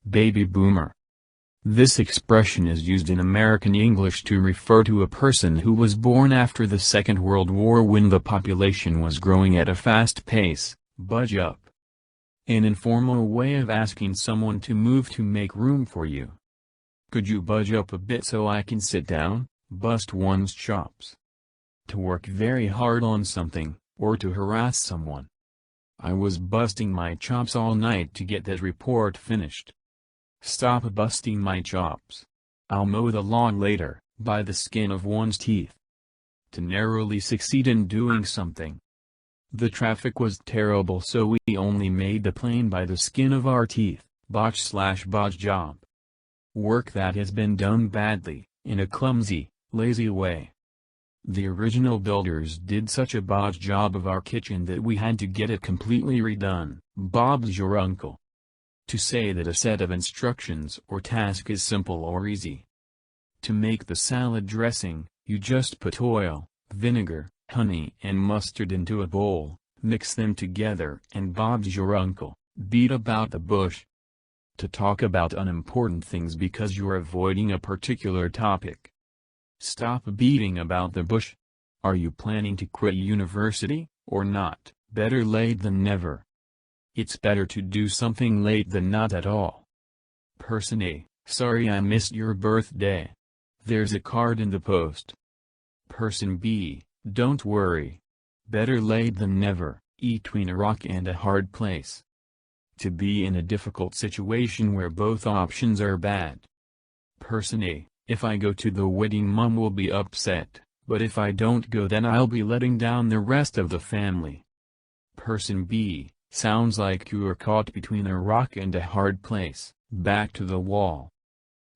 Baby boomer. This expression is used in American English to refer to a person who was born after the Second World War when the population was growing at a fast pace. Budge up. An informal way of asking someone to move to make room for you. Could you budge up a bit so I can sit down? Bust one's chops. To work very hard on something, or to harass someone. I was busting my chops all night to get that report finished. Stop busting my chops. I'll mow the lawn later, by the skin of one's teeth. To narrowly succeed in doing something. The traffic was terrible, so we only made the plane by the skin of our teeth. Botch/bodge job. Work that has been done badly, in a clumsy, lazy way. The original builders did such a bodge job of our kitchen that we had to get it completely redone. Bob's your uncle. To say that a set of instructions or task is simple or easy. To make the salad dressing, you just put oil, vinegar, honey and mustard into a bowl, mix them together and Bob's your uncle. Beat about the bush. To talk about unimportant things because you're avoiding a particular topic. Stop beating about the bush. Are you planning to quit university, or not? Better late than never. It's better to do something late than not at all. Person A, sorry I missed your birthday. There's a card in the post. Person B, don't worry. Better late than never, between a rock and a hard place. To be in a difficult situation where both options are bad. Person A, if I go to the wedding mom will be upset, but if I don't go then I'll be letting down the rest of the family. Person B, sounds like you are caught between a rock and a hard place. Back to the wall.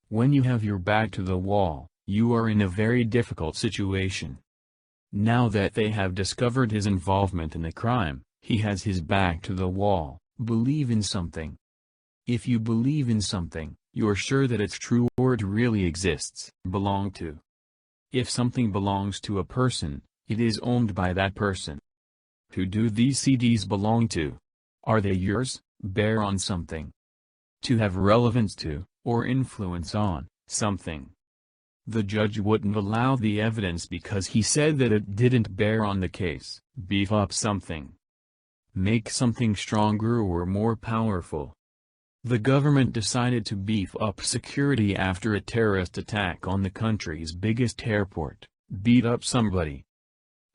When you have your back to the wall, you are in a very difficult situation. Now that they have discovered his involvement in a crime, he has his back to the wall. Believe in something. If you believe in something, you're sure that it's true or it really exists. Belong to. If something belongs to a person, it is owned by that person. Who do these CDs belong to? Are they yours? Bear on something. To have relevance to, or influence on, something. The judge wouldn't allow the evidence because he said that it didn't bear on the case. Beef up something. Make something stronger or more powerful. The government decided to beef up security after a terrorist attack on the country's biggest airport. Beat up somebody.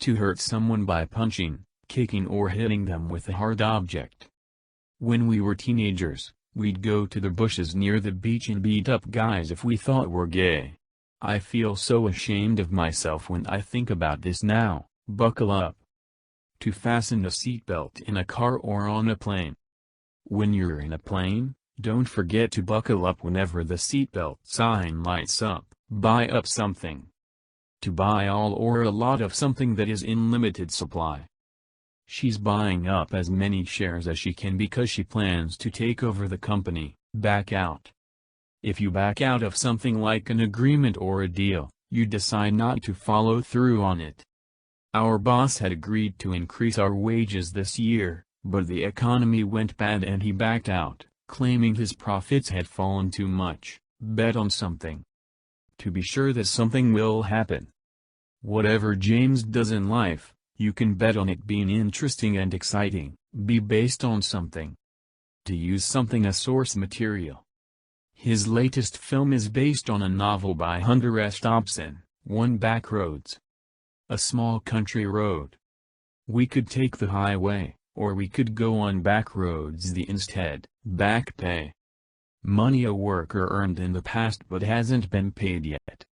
To hurt someone by punching, kicking or hitting them with a hard object. When we were teenagers, we'd go to the bushes near the beach and beat up guys if we thought we're gay. I feel so ashamed of myself when I think about this now. Buckle up. To fasten a seatbelt in a car or on a plane. When you're in a plane, don't forget to buckle up whenever the seatbelt sign lights up. Buy up something. To buy all or a lot of something that is in limited supply. She's buying up as many shares as she can because she plans to take over the company. Back out. If you back out of something like an agreement or a deal, you decide not to follow through on it. Our boss had agreed to increase our wages this year, but the economy went bad and he backed out, claiming his profits had fallen too much. Bet on something. To be sure that something will happen. Whatever James does in life, you can bet on it being interesting and exciting. Be based on something. To use something as source material. His latest film is based on a novel by Hunter S. Thompson, One Back Roads. A small country road. We could take the highway, or we could go on back roads instead. Back pay. Money a worker earned in the past but hasn't been paid yet.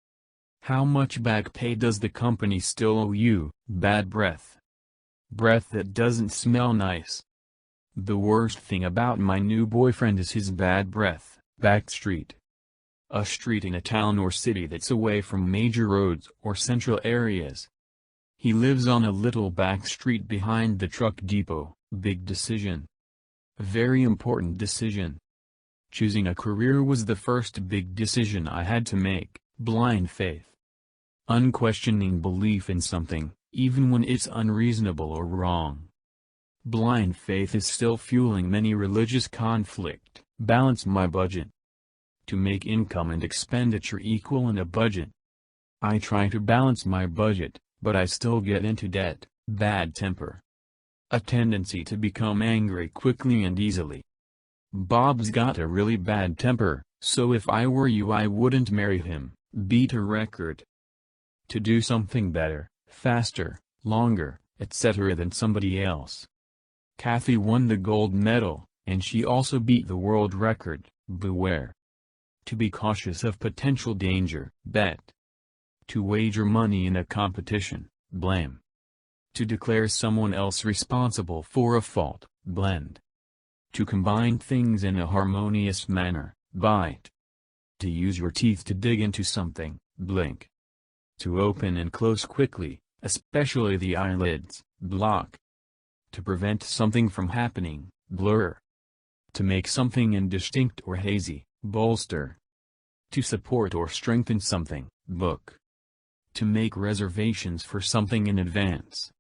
How much back pay does the company still owe you? Bad breath. Breath that doesn't smell nice. The worst thing about my new boyfriend is his bad breath. Back street. A street in a town or city that's away from major roads or central areas. He lives on a little back street behind the truck depot. Big decision. Very important decision. Choosing a career was the first big decision I had to make. Blind faith. Unquestioning belief in something, even when it's unreasonable or wrong. Blind faith is still fueling many religious conflict. Balance my budget. To make income and expenditure equal in a budget. I try to balance my budget, but I still get into debt. Bad temper. A tendency to become angry quickly and easily. Bob's got a really bad temper, so if I were you I wouldn't marry him. Beat a record. To do something better, faster, longer, etc. than somebody else. Kathy won the gold medal, and she also beat the world record. Beware. To be cautious of potential danger. Bet. To wager money in a competition. Blame. To declare someone else responsible for a fault. Blend. To combine things in a harmonious manner. Bite. To use your teeth to dig into something. Blink. To open and close quickly, especially the eyelids. Block. To prevent something from happening. Blur. To make something indistinct or hazy. Bolster. To support or strengthen something. Book. To make reservations for something in advance.